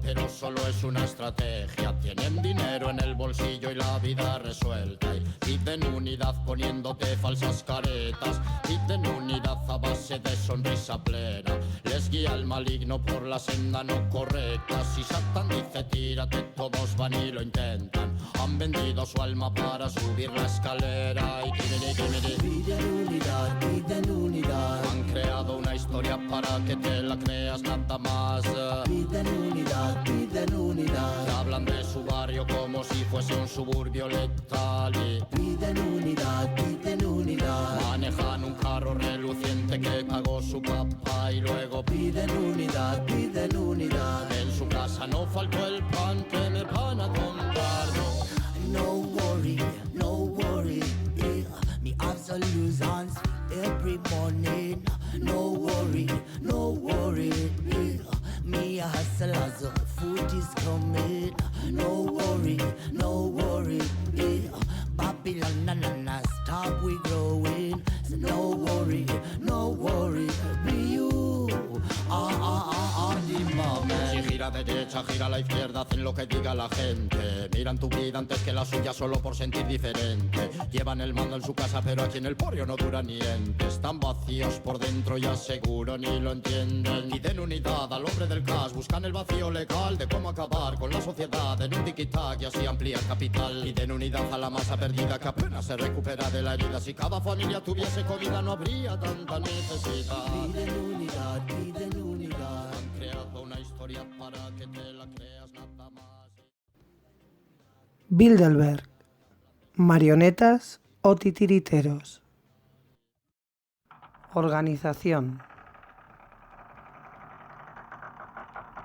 Pero solo es una estrategia. Tienen dinero en el bolsillo y la vida resuelta. Y piden unidad poniéndote falsas caretas. Piden unidad a base de sonrisa plena. Les guía el maligno por la senda no correcta. Si Satán dice tírate, todos van y lo intentan. Han vendido su alma para subir la escalera. Y piden unidad. Han creado una historia para que te la creas nada más. Piden unidad. Te hablan de su barrio como si fuese un suburbio letal. Y piden unidad. Manejan un carro reluciente que pagó su papá. Y luego piden unidad. En su casa no faltó el pan que me van a comprar. No worry, me have solutions every morning. No worry, me a hustle as food is coming. No worry, Babylon na stop we growing. So no worry, be you. Si gira derecha, gira a la izquierda, hacen lo que diga la gente. Miran tu vida antes que la suya solo por sentir diferente. Llevan el mando en su casa pero aquí en el porrio no dura ni ente. Están vacíos por dentro y aseguro ni lo entienden. Piden unidad al hombre del cash, buscan el vacío legal de cómo acabar con la sociedad en un tiki-tac y así ampliar capital. Piden unidad a la masa perdida que apenas se recupera de la herida. Si cada familia tuviese comida no habría tanta necesidad. Piden unidad. Han creado una historia para que te la creas nada más. Bilderberg, marionetas o titiriteros. Organización.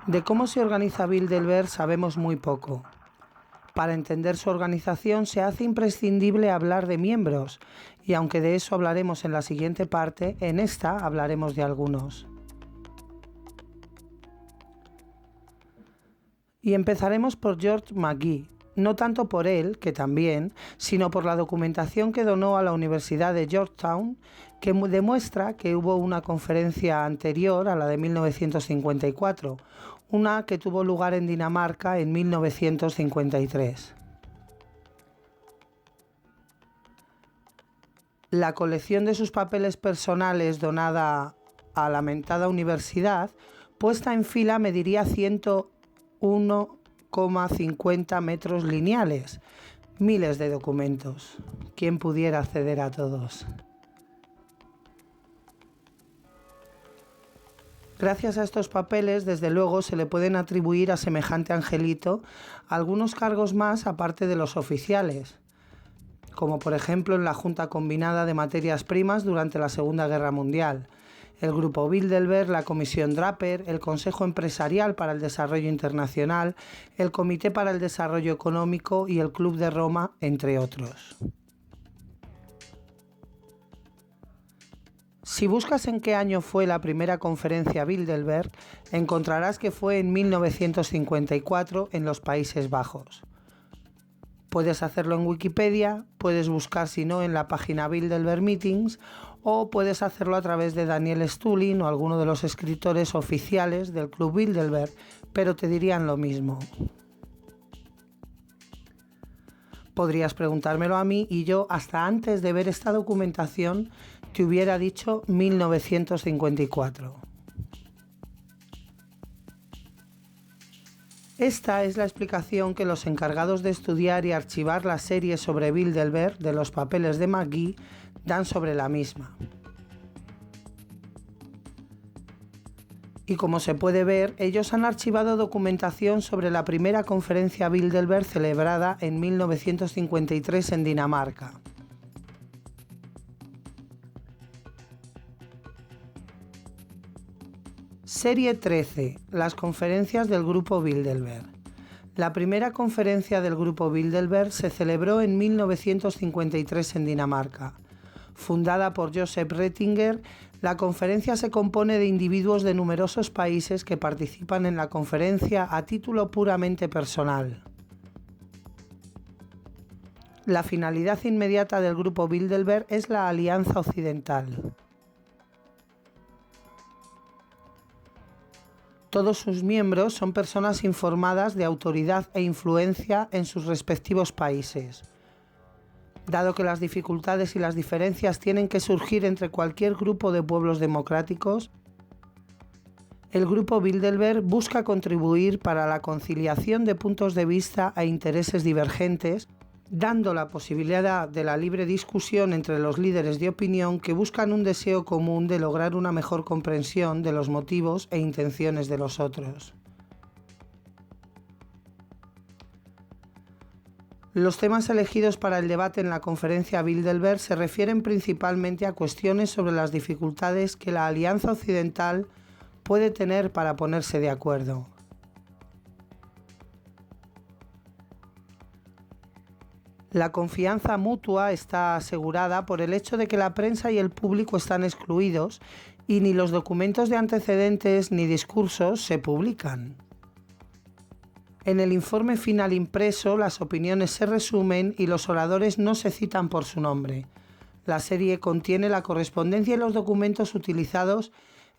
De cómo se organiza Bilderberg sabemos muy poco. Para entender su organización se hace imprescindible hablar de miembros, y aunque de eso hablaremos en la siguiente parte, en esta hablaremos de algunos. Y empezaremos por George McGee, no tanto por él, que también, sino por la documentación que donó a la Universidad de Georgetown, que demuestra que hubo una conferencia anterior a la de 1954, una que tuvo lugar en Dinamarca en 1953. La colección de sus papeles personales donada a la mentada universidad, puesta en fila, mediría 1,50 metros lineales, miles de documentos. ¿Quién pudiera acceder a todos? Gracias a estos papeles, desde luego, se le pueden atribuir a semejante angelito algunos cargos más aparte de los oficiales, como por ejemplo en la Junta Combinada de Materias Primas durante la Segunda Guerra Mundial, el Grupo Bilderberg, la Comisión Draper, el Consejo Empresarial para el Desarrollo Internacional, el Comité para el Desarrollo Económico y el Club de Roma, entre otros. Si buscas en qué año fue la primera conferencia Bilderberg, encontrarás que fue en 1954 en los Países Bajos. Puedes hacerlo en Wikipedia, puedes buscar si no en la página Bilderberg Meetings o puedes hacerlo a través de Daniel Stulin o alguno de los escritores oficiales del Club Bilderberg, pero te dirían lo mismo. Podrías preguntármelo a mí y yo, hasta antes de ver esta documentación, te hubiera dicho 1954. Esta es la explicación que los encargados de estudiar y archivar la serie sobre Bilderberg de los papeles de McGee dan sobre la misma. Y como se puede ver, ellos han archivado documentación sobre la primera conferencia Bilderberg celebrada en 1953 en Dinamarca. Serie 13. Las conferencias del Grupo Bilderberg. La primera conferencia del Grupo Bilderberg se celebró en 1953 en Dinamarca. Fundada por Joseph Ratzinger, la conferencia se compone de individuos de numerosos países que participan en la conferencia a título puramente personal. La finalidad inmediata del Grupo Bilderberg es la Alianza Occidental. Todos sus miembros son personas informadas de autoridad e influencia en sus respectivos países. Dado que las dificultades y las diferencias tienen que surgir entre cualquier grupo de pueblos democráticos, el Grupo Bilderberg busca contribuir para la conciliación de puntos de vista e intereses divergentes, dando la posibilidad de la libre discusión entre los líderes de opinión que buscan un deseo común de lograr una mejor comprensión de los motivos e intenciones de los otros. Los temas elegidos para el debate en la conferencia Bilderberg se refieren principalmente a cuestiones sobre las dificultades que la Alianza Occidental puede tener para ponerse de acuerdo. La confianza mutua está asegurada por el hecho de que la prensa y el público están excluidos y ni los documentos de antecedentes ni discursos se publican. En el informe final impreso, las opiniones se resumen y los oradores no se citan por su nombre. La serie contiene la correspondencia y los documentos utilizados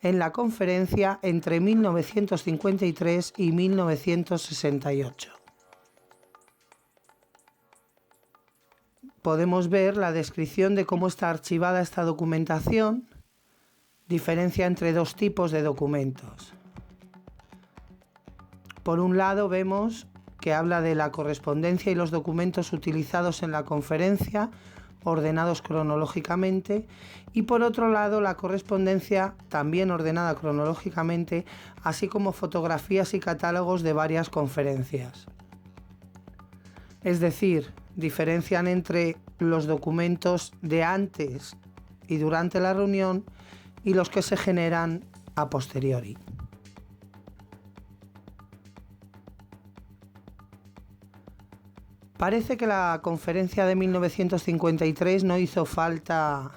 en la conferencia entre 1953 y 1968. Podemos ver la descripción de cómo está archivada esta documentación, diferencia entre dos tipos de documentos. Por un lado vemos que habla de la correspondencia y los documentos utilizados en la conferencia, ordenados cronológicamente, y por otro lado la correspondencia también ordenada cronológicamente, así como fotografías y catálogos de varias conferencias. Es decir, diferencian entre los documentos de antes y durante la reunión y los que se generan a posteriori. Parece que la conferencia de 1953 no hizo falta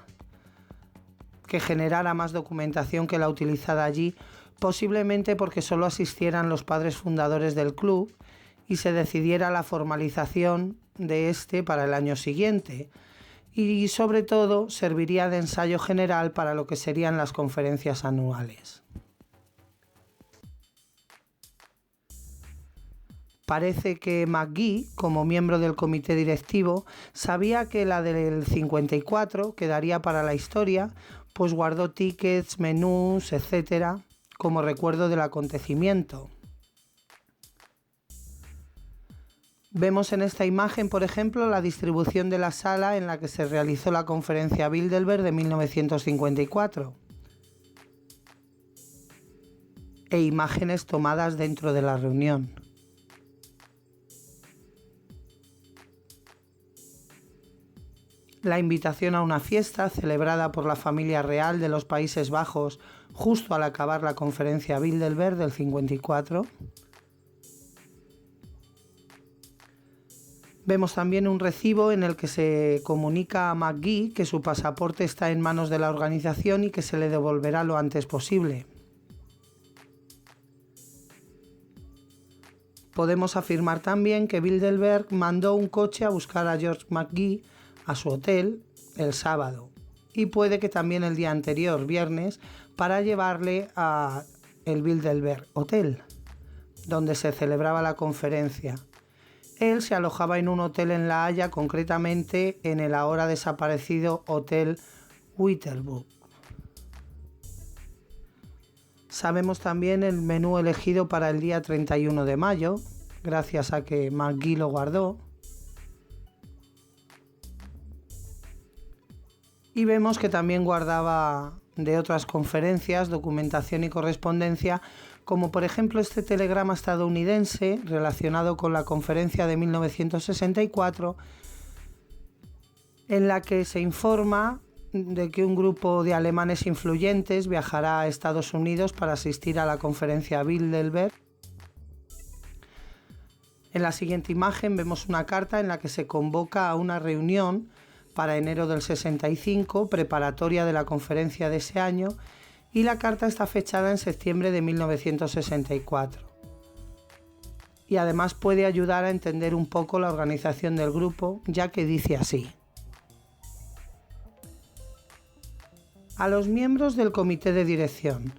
que generara más documentación que la utilizada allí, posiblemente porque solo asistieran los padres fundadores del club y se decidiera la formalización de este para el año siguiente, y sobre todo serviría de ensayo general para lo que serían las conferencias anuales. Parece que McGee, como miembro del comité directivo, sabía que la del 54 quedaría para la historia, pues guardó tickets, menús, etc., como recuerdo del acontecimiento. Vemos en esta imagen, por ejemplo, la distribución de la sala en la que se realizó la conferencia Bilderberg de 1954 e imágenes tomadas dentro de la reunión. La invitación a una fiesta celebrada por la familia real de los Países Bajos justo al acabar la conferencia Bilderberg del 54. Vemos también un recibo en el que se comunica a McGee que su pasaporte está en manos de la organización y que se le devolverá lo antes posible. Podemos afirmar también que Bilderberg mandó un coche a buscar a George McGee a su hotel el sábado y puede que también el día anterior, viernes, para llevarle a el Bilderberg Hotel, donde se celebraba la conferencia. Él se alojaba en un hotel en La Haya, concretamente en el ahora desaparecido Hotel Witterbrook. Sabemos también el menú elegido para el día 31 de mayo, gracias a que McGee lo guardó. Y vemos que también guardaba de otras conferencias, documentación y correspondencia, como por ejemplo este telegrama estadounidense relacionado con la conferencia de 1964, en la que se informa de que un grupo de alemanes influyentes viajará a Estados Unidos para asistir a la conferencia Bilderberg. En la siguiente imagen vemos una carta en la que se convoca a una reunión para enero del 65, preparatoria de la conferencia de ese año, y la carta está fechada en septiembre de 1964. Y además puede ayudar a entender un poco la organización del grupo, ya que dice así: a los miembros del comité de dirección.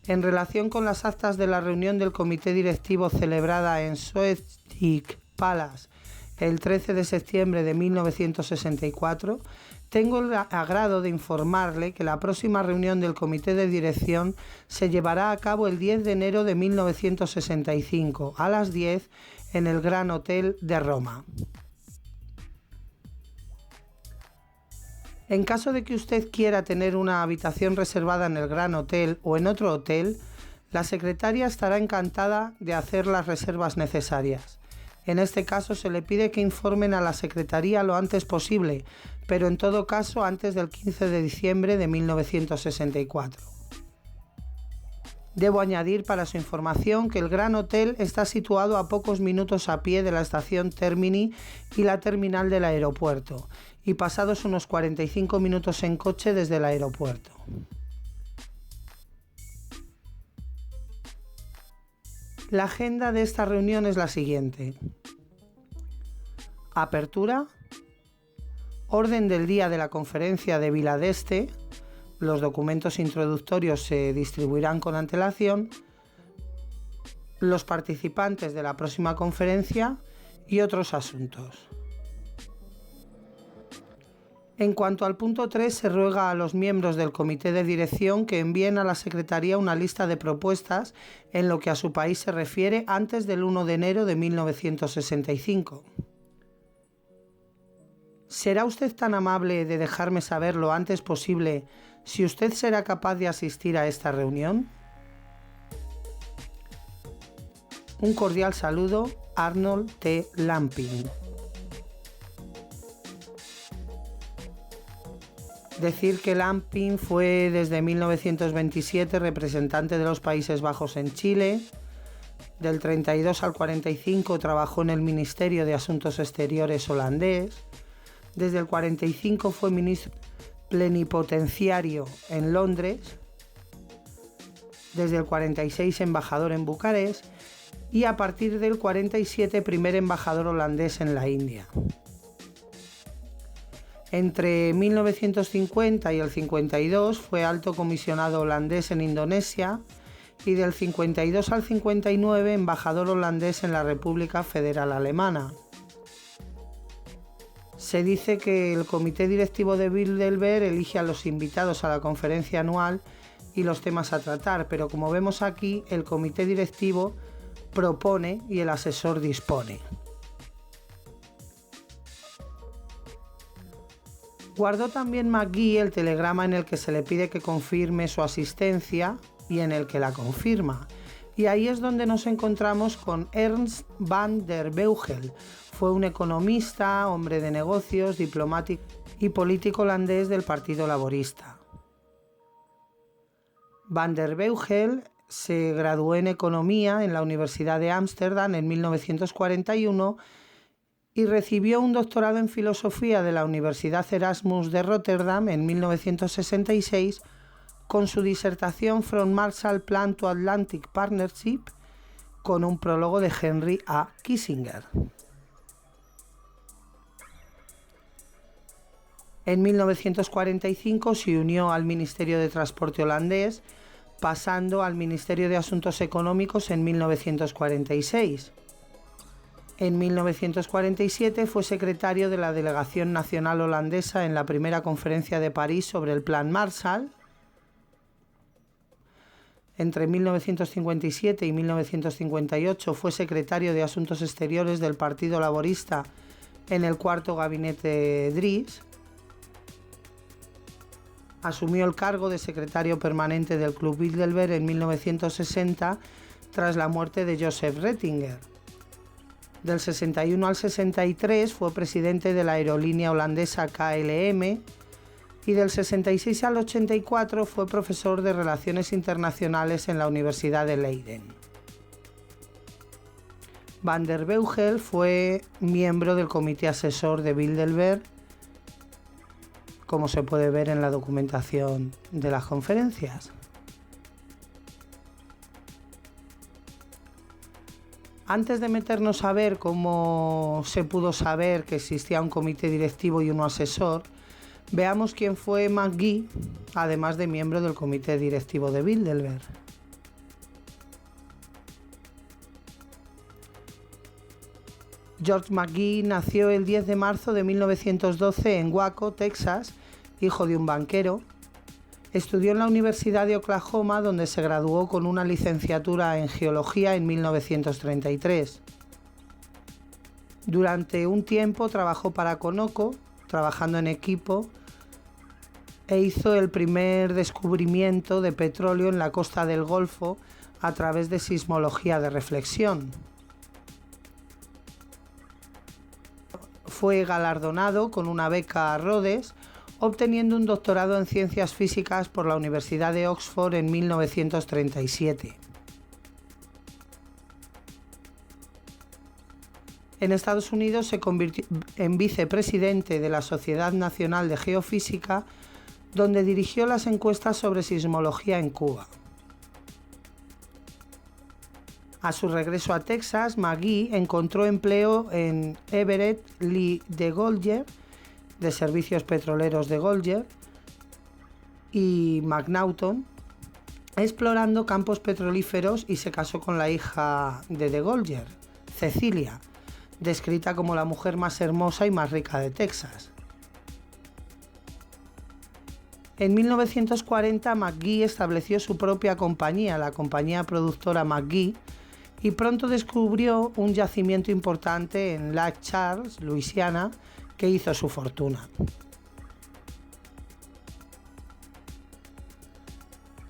En relación con las actas de la reunión del comité directivo celebrada en Shoreditch Palace el 13 de septiembre de 1964, tengo el agrado de informarle que la próxima reunión del comité de dirección se llevará a cabo el 10 de enero de 1965 a las 10 en el Gran Hotel de Roma. En caso de que usted quiera tener una habitación reservada en el Gran Hotel o en otro hotel, la secretaria estará encantada de hacer las reservas necesarias. En este caso se le pide que informen a la secretaría lo antes posible, pero en todo caso antes del 15 de diciembre de 1964. Debo añadir para su información que el Gran Hotel está situado a pocos minutos a pie de la estación Termini y la terminal del aeropuerto, y pasados unos 45 minutos en coche desde el aeropuerto. La agenda de esta reunión es la siguiente: apertura, orden del día de la conferencia de Vila d'Este, los documentos introductorios se distribuirán con antelación, los participantes de la próxima conferencia y otros asuntos. En cuanto al punto 3, se ruega a los miembros del comité de dirección que envíen a la Secretaría una lista de propuestas en lo que a su país se refiere antes del 1 de enero de 1965. ¿Será usted tan amable de dejarme saber lo antes posible si usted será capaz de asistir a esta reunión? Un cordial saludo, Arnold T. Lamping. Decir que Lamping fue desde 1927 representante de los Países Bajos en Chile. Del 32 al 45 trabajó en el Ministerio de Asuntos Exteriores holandés. Desde el 45 fue ministro plenipotenciario en Londres. Desde el 46 embajador en Bucarest y a partir del 47 primer embajador holandés en la India. Entre 1950 y el 52 fue alto comisionado holandés en Indonesia y del 52 al 59 embajador holandés en la República Federal Alemana. Se dice que el comité directivo de Bilderberg elige a los invitados a la conferencia anual y los temas a tratar, pero como vemos aquí, el comité directivo propone y el asesor dispone. Guardó también McGee el telegrama en el que se le pide que confirme su asistencia y en el que la confirma. Y ahí es donde nos encontramos con Ernst van der Beugel. Fue un economista, hombre de negocios, diplomático y político holandés del Partido Laborista. Van der Beugel se graduó en Economía en la Universidad de Ámsterdam en 1941 y recibió un doctorado en Filosofía de la Universidad Erasmus de Rotterdam en 1966 con su disertación From Marshall Plan to Atlantic Partnership, con un prólogo de Henry A. Kissinger. En 1945 se unió al Ministerio de Transporte holandés, pasando al Ministerio de Asuntos Económicos en 1946. En 1947 fue secretario de la Delegación Nacional Holandesa en la primera conferencia de París sobre el Plan Marshall. Entre 1957 y 1958 fue secretario de Asuntos Exteriores del Partido Laborista en el cuarto gabinete Dries. Asumió el cargo de secretario permanente del Club Bilderberg en 1960 tras la muerte de Joseph Rettinger. Del 61 al 63 fue presidente de la aerolínea holandesa KLM y del 66 al 84 fue profesor de Relaciones Internacionales en la Universidad de Leiden. Van der Beugel fue miembro del comité asesor de Bilderberg, como se puede ver en la documentación de las conferencias. Antes de meternos a ver cómo se pudo saber que existía un comité directivo y uno asesor, veamos quién fue McGee, además de miembro del comité directivo de Bilderberg. George McGee nació el 10 de marzo de 1912 en Waco, Texas, hijo de un banquero. Estudió en la Universidad de Oklahoma, donde se graduó con una licenciatura en geología en 1933. Durante un tiempo trabajó para Conoco, trabajando en equipo, e hizo el primer descubrimiento de petróleo en la costa del Golfo a través de sismología de reflexión. Fue galardonado con una beca Rhodes, obteniendo un doctorado en ciencias físicas por la Universidad de Oxford en 1937. En Estados Unidos se convirtió en vicepresidente de la Sociedad Nacional de Geofísica, donde dirigió las encuestas sobre sismología en Cuba. A su regreso a Texas, McGee encontró empleo en Everett Lee de Goldyer, de Servicios Petroleros de Goldyer, y McNaughton, explorando campos petrolíferos, y se casó con la hija de Goldyer, Cecilia, descrita como la mujer más hermosa y más rica de Texas. En 1940, McGee estableció su propia compañía, la compañía productora McGee, y pronto descubrió un yacimiento importante en Lake Charles, Luisiana, que hizo su fortuna.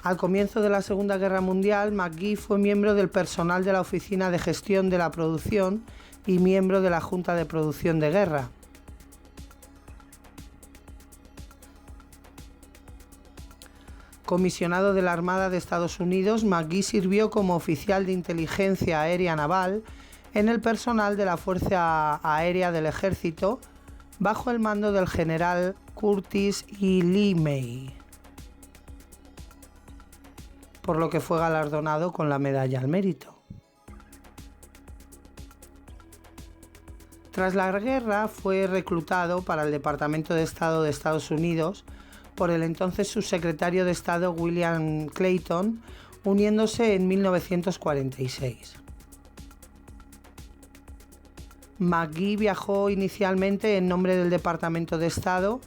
Al comienzo de la Segunda Guerra Mundial, McGee fue miembro del personal de la Oficina de Gestión de la Producción y miembro de la Junta de Producción de Guerra. Comisionado de la Armada de Estados Unidos, McGee sirvió como oficial de inteligencia aérea naval en el personal de la Fuerza Aérea del Ejército, bajo el mando del general Curtis E. Lee May, por lo que fue galardonado con la Medalla al Mérito. Tras la guerra fue reclutado para el Departamento de Estado de Estados Unidos por el entonces subsecretario de Estado William Clayton, uniéndose en 1946. McGee viajó inicialmente en nombre del Departamento de Estado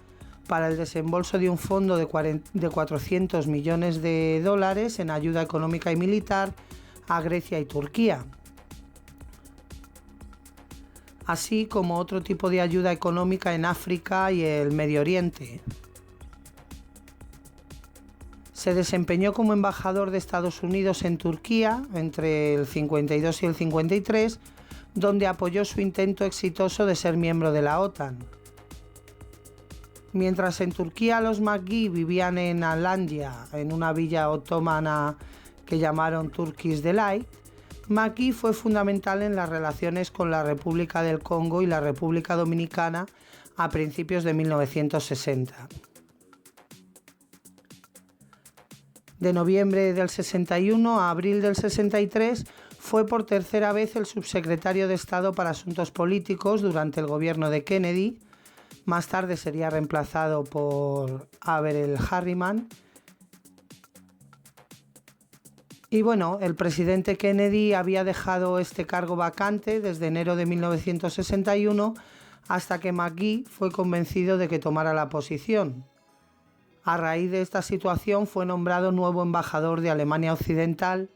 para el desembolso de un fondo de 400 millones de dólares en ayuda económica y militar a Grecia y Turquía, así como otro tipo de ayuda económica en África y el Medio Oriente. Se desempeñó como embajador de Estados Unidos en Turquía entre el 52 y el 53, donde apoyó su intento exitoso de ser miembro de la OTAN. Mientras en Turquía los McGee vivían en Alanya, en una villa otomana que llamaron Turkish Delight, McGee fue fundamental en las relaciones con la República del Congo y la República Dominicana a principios de 1960. De noviembre del 61 a abril del 63 fue por tercera vez el subsecretario de Estado para Asuntos Políticos durante el gobierno de Kennedy. Más tarde sería reemplazado por Averell Harriman. Y bueno, el presidente Kennedy había dejado este cargo vacante desde enero de 1961 hasta que McGee fue convencido de que tomara la posición. A raíz de esta situación fue nombrado nuevo embajador de Alemania Occidental,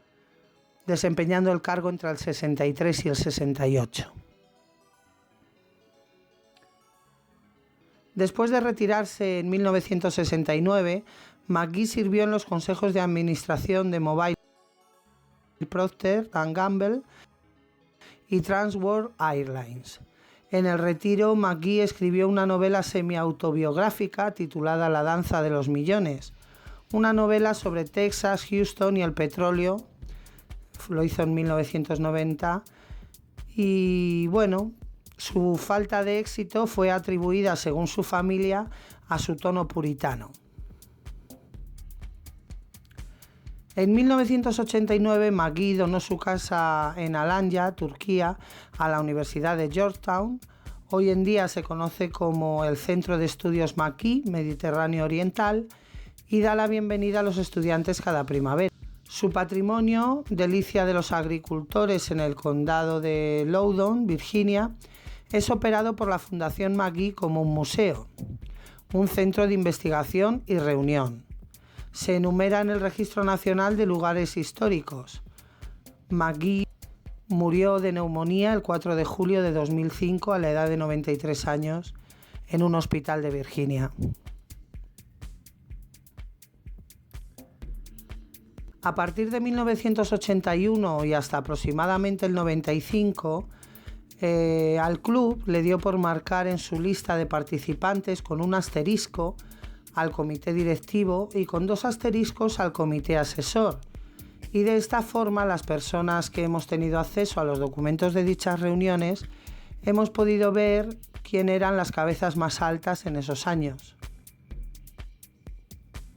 desempeñando el cargo entre el 63 y el 68. Después de retirarse en 1969, McGee sirvió en los consejos de administración de Mobile, Procter & Gamble y Trans World Airlines. En el retiro, McGee escribió una novela semi-autobiográfica titulada La danza de los millones, una novela sobre Texas, Houston y el petróleo. Lo hizo en 1990 y bueno, su falta de éxito fue atribuida, según su familia, a su tono puritano. En 1989, McGee donó su casa en Alanya, Turquía, a la Universidad de Georgetown. Hoy en día se conoce como el Centro de Estudios McGee Mediterráneo Oriental y da la bienvenida a los estudiantes cada primavera. Su patrimonio, delicia de los agricultores en el condado de Loudoun, Virginia, es operado por la Fundación McGee como un museo, un centro de investigación y reunión. Se enumera en el Registro Nacional de Lugares Históricos. McGee murió de neumonía el 4 de julio de 2005 a la edad de 93 años en un hospital de Virginia. A partir de 1981 y hasta aproximadamente el 95, al club le dio por marcar en su lista de participantes con un asterisco al comité directivo y con 2 asteriscos al comité asesor. Y de esta forma, las personas que hemos tenido acceso a los documentos de dichas reuniones hemos podido ver quién eran las cabezas más altas en esos años.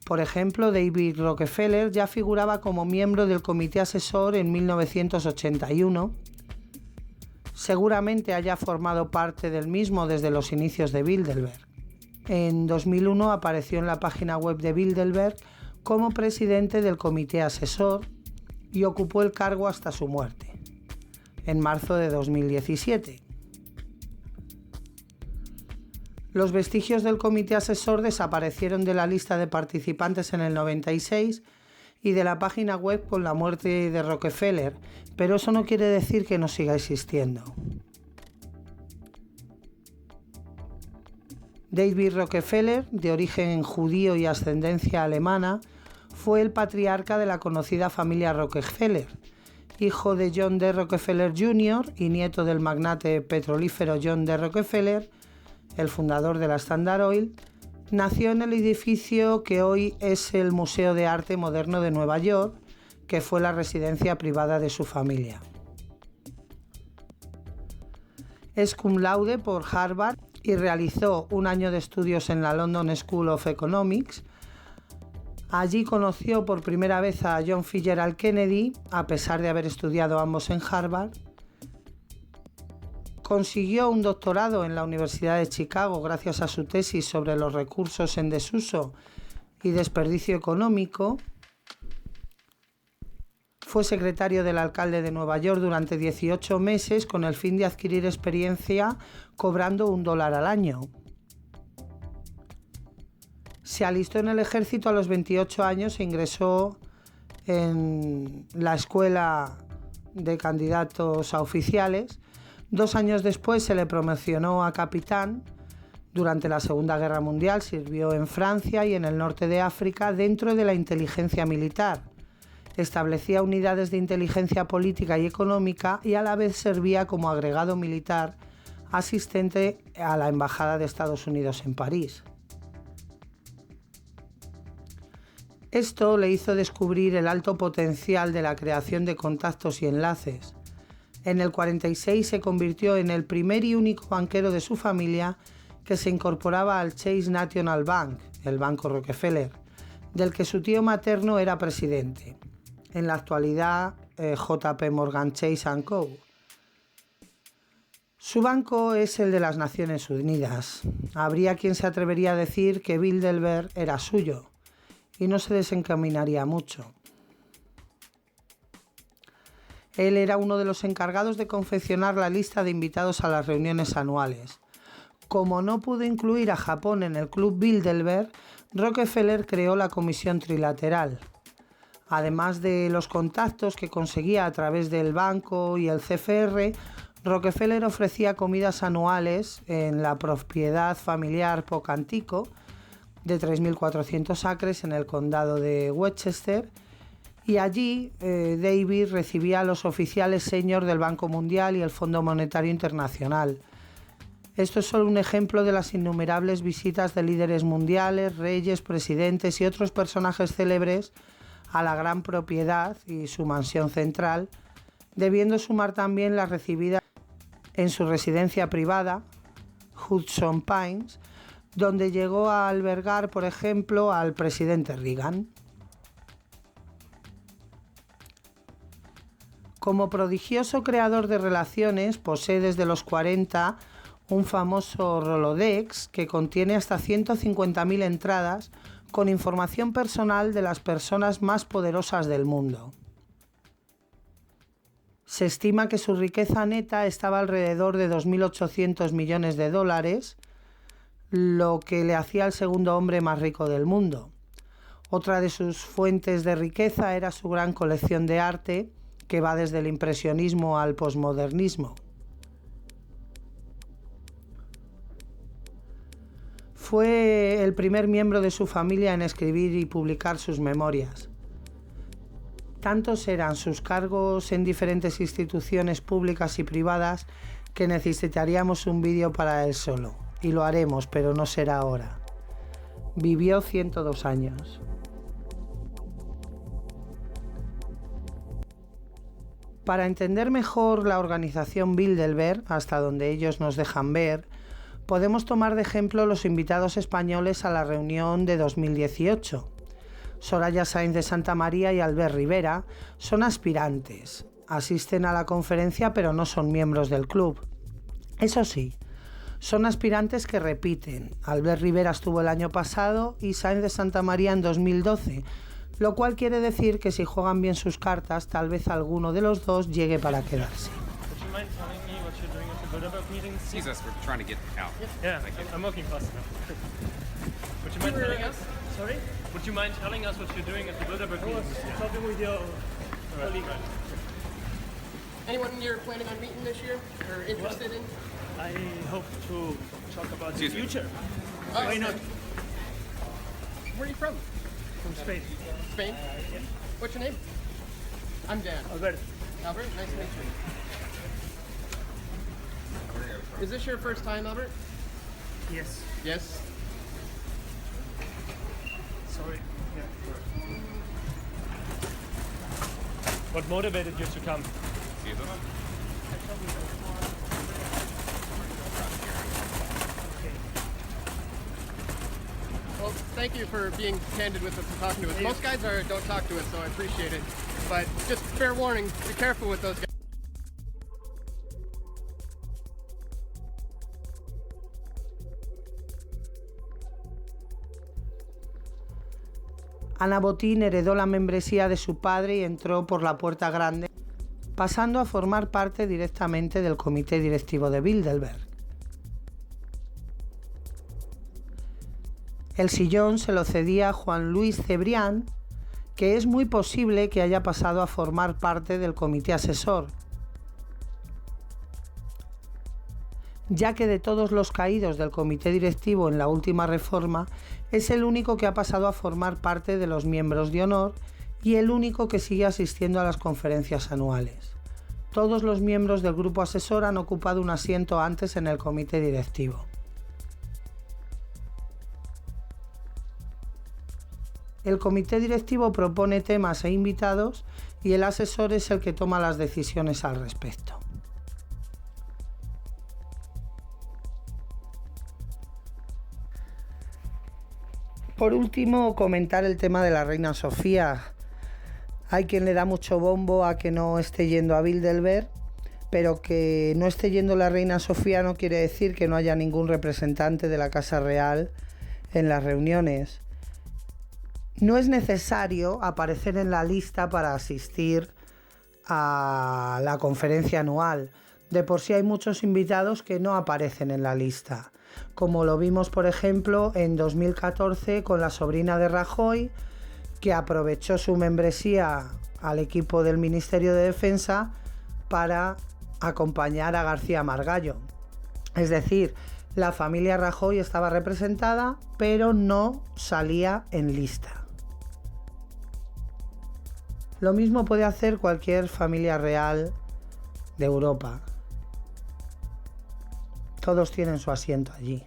Por ejemplo, David Rockefeller ya figuraba como miembro del comité asesor en 1981. Seguramente haya formado parte del mismo desde los inicios de Bilderberg. En 2001 apareció en la página web de Bilderberg como presidente del comité asesor y ocupó el cargo hasta su muerte, en marzo de 2017. Los vestigios del comité asesor desaparecieron de la lista de participantes en el 96 y de la página web con la muerte de Rockefeller, pero eso no quiere decir que no siga existiendo. David Rockefeller, de origen judío y ascendencia alemana, fue el patriarca de la conocida familia Rockefeller, hijo de John D. Rockefeller Jr. y nieto del magnate petrolífero John D. Rockefeller, el fundador de la Standard Oil. Nació en el edificio que hoy es el Museo de Arte Moderno de Nueva York, que fue la residencia privada de su familia. Es cum laude por Harvard y realizó un año de estudios en la London School of Economics. Allí conoció por primera vez a John Fitzgerald Kennedy, a pesar de haber estudiado ambos en Harvard. Consiguió un doctorado en la Universidad de Chicago gracias a su tesis sobre los recursos en desuso y desperdicio económico. Fue secretario del alcalde de Nueva York durante 18 meses con el fin de adquirir experiencia cobrando $1 al año. Se alistó en el ejército a los 28 años e ingresó en la escuela de candidatos a oficiales. 2 años después se le promocionó a capitán. Durante la Segunda Guerra Mundial sirvió en Francia y en el norte de África dentro de la inteligencia militar. Establecía unidades de inteligencia política y económica y a la vez servía como agregado militar asistente a la Embajada de Estados Unidos en París. Esto le hizo descubrir el alto potencial de la creación de contactos y enlaces. En el 46 se convirtió en el primer y único banquero de su familia que se incorporaba al Chase National Bank, el Banco Rockefeller, del que su tío materno era presidente. En la actualidad, JP Morgan Chase & Co. Su banco es el de las Naciones Unidas. Habría quien se atrevería a decir que Bilderberg era suyo y no se desencaminaría mucho. Él era uno de los encargados de confeccionar la lista de invitados a las reuniones anuales. Como no pudo incluir a Japón en el Club Bilderberg, Rockefeller creó la Comisión Trilateral. Además de los contactos que conseguía a través del banco y el CFR, Rockefeller ofrecía comidas anuales en la propiedad familiar Pocantico, de 3.400 acres en el condado de Westchester, y allí David recibía a los oficiales senior del Banco Mundial y el Fondo Monetario Internacional. Esto es solo un ejemplo de las innumerables visitas de líderes mundiales, reyes, presidentes y otros personajes célebres a la gran propiedad y su mansión central, debiendo sumar también las recibidas en su residencia privada, Hudson Pines, donde llegó a albergar, por ejemplo, al presidente Reagan. Como prodigioso creador de relaciones, posee desde los 40 un famoso Rolodex que contiene hasta 150.000 entradas con información personal de las personas más poderosas del mundo. Se estima que su riqueza neta estaba alrededor de 2.800 millones de dólares, lo que le hacía el segundo hombre más rico del mundo. Otra de sus fuentes de riqueza era su gran colección de arte, que va desde el impresionismo al posmodernismo. Fue el primer miembro de su familia en escribir y publicar sus memorias. Tantos eran sus cargos en diferentes instituciones públicas y privadas que necesitaríamos un vídeo para él solo. Y lo haremos, pero no será ahora. Vivió 102 años. Para entender mejor la organización Bilderberg, hasta donde ellos nos dejan ver, podemos tomar de ejemplo los invitados españoles a la reunión de 2018. Soraya Sáenz de Santamaría y Albert Rivera son aspirantes. Asisten a la conferencia pero no son miembros del club. Eso sí, son aspirantes que repiten. Albert Rivera estuvo el año pasado y Sáenz de Santamaría en 2012, lo cual quiere decir que si juegan bien sus cartas, tal vez alguno de los dos llegue para quedarse. Jesus, we're trying to get out. Yeah, I'm working fast enough. Would you mind telling us? Sorry? Would you mind telling us what you're doing at the Bilderberg meeting? Talking with your colleague. Anyone you're planning on meeting this year or interested in? I hope to talk about the Excuse me. future. Oh, Why not? Where are you from? From Spain. Spain? Yeah. What's your name? I'm Dan. Albert. Albert, nice to meet you. Is this your first time, Albert? Yes. Yes. Sorry. Yeah. What motivated you to come? Well, thank you for being candid with us and talking to us. Most guys don't talk to us, so I appreciate it. But just fair warning, be careful with those guys. Ana Botín heredó la membresía de su padre y entró por la puerta grande, pasando a formar parte directamente del comité directivo de Bilderberg. El sillón se lo cedía Juan Luis Cebrián, que es muy posible que haya pasado a formar parte del comité asesor, ya que de todos los caídos del comité directivo en la última reforma, es el único que ha pasado a formar parte de los miembros de honor y el único que sigue asistiendo a las conferencias anuales. Todos los miembros del grupo asesor han ocupado un asiento antes en el comité directivo. El comité directivo propone temas e invitados y el asesor es el que toma las decisiones al respecto. Por último, comentar el tema de la reina Sofía. Hay quien le da mucho bombo a que no esté yendo a Bilderberg, pero que no esté yendo la reina Sofía no quiere decir que no haya ningún representante de la Casa Real en las reuniones. No es necesario aparecer en la lista para asistir a la conferencia anual. De por sí hay muchos invitados que no aparecen en la lista, como lo vimos por ejemplo en 2014 con la sobrina de Rajoy, que aprovechó su membresía al equipo del Ministerio de Defensa para acompañar a García Margallo. Es decir, la familia Rajoy estaba representada, pero no salía en lista. Lo mismo puede hacer cualquier familia real de Europa. Todos tienen su asiento allí.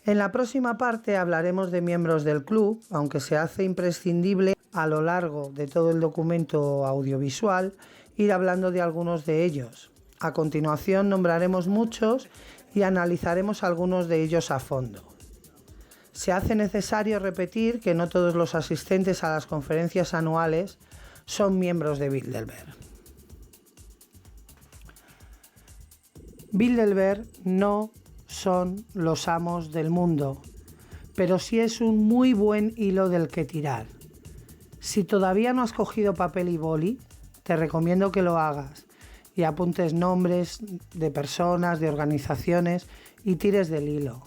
En la próxima parte hablaremos de miembros del club, aunque se hace imprescindible a lo largo de todo el documento audiovisual ir hablando de algunos de ellos. A continuación nombraremos muchos y analizaremos algunos de ellos a fondo. Se hace necesario repetir que no todos los asistentes a las conferencias anuales son miembros de Bilderberg. Bilderberg no son los amos del mundo, pero sí es un muy buen hilo del que tirar. Si todavía no has cogido papel y boli, te recomiendo que lo hagas y apuntes nombres de personas, de organizaciones y tires del hilo,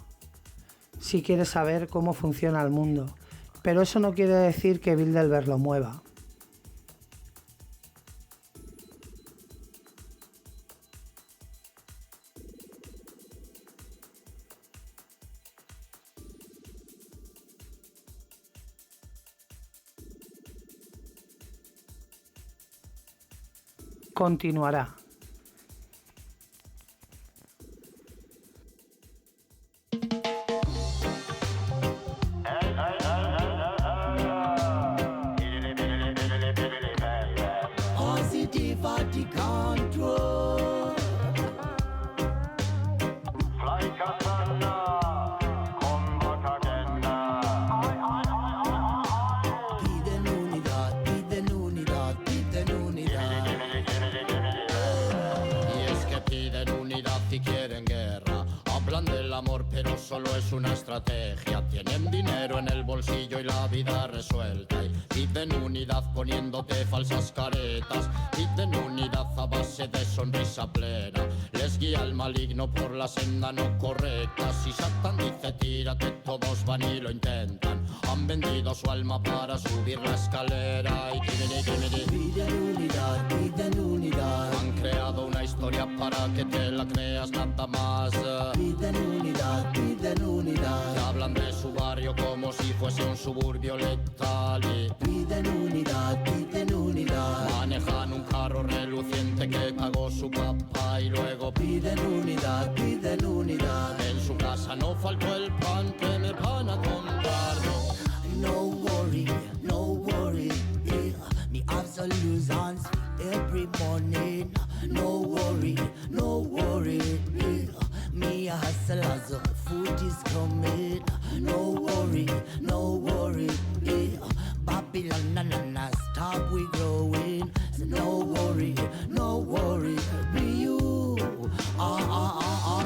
si quieres saber cómo funciona el mundo. Pero eso no quiere decir que Bilderberg lo mueva. Continuará. Positive at the control. Fly Cassandra, come back again. Piden unidad, piden unidad, piden unidad. Y es que piden unidad y quieren guerra. Hablan del amor pero solo es una estrategia. Tienen dinero en el bolsillo y la vida resuelta. Y piden unidad poniéndote falsas caretas. Piden unidad a base de sonrisa plena. Les guía el maligno por la senda no correcta. Si Satan dice tírate, todos van y lo intentan. Han vendido su alma para subir la escalera. Y Piden unidad, piden unidad. han creado una historia para que te la creas nada más. Piden unidad, piden unidad. Te hablan de su barrio como si fuese un suburbio letal y Piden unidad, piden unidad. manejan un carro reluciente que pagó su papá y luego Piden unidad, piden unidad. en su casa no faltó el pan que me van a comprar. No worry, no worry. Me have solutions every morning. No worry, no worry. Me a hustle as the food is coming. No worry, no worry. Babylon na stop we growing. So no worry, no worry. Be you.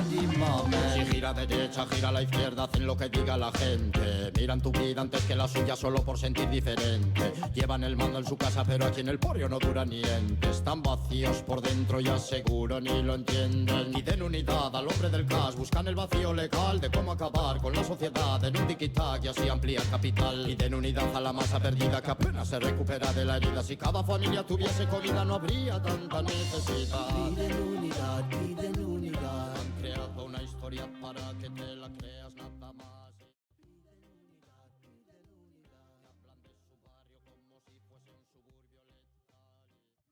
The moment. Si gira de derecha, gira a la izquierda, hacen lo que diga la gente. Miran tu vida antes que la suya solo por sentir diferente. Llevan el mando en su casa, pero aquí en el porrio no dura niente. Están vacíos por dentro y aseguro ni lo entienden. Piden unidad al hombre del cash, buscan el vacío legal de cómo acabar con la sociedad en un tiki-tac y así ampliar capital. Piden unidad a la masa perdida que apenas se recupera de la herida. Si cada familia tuviese comida no habría tanta necesidad. Piden unidad, piden unidad. Han creado una historia para que te la creas nada más.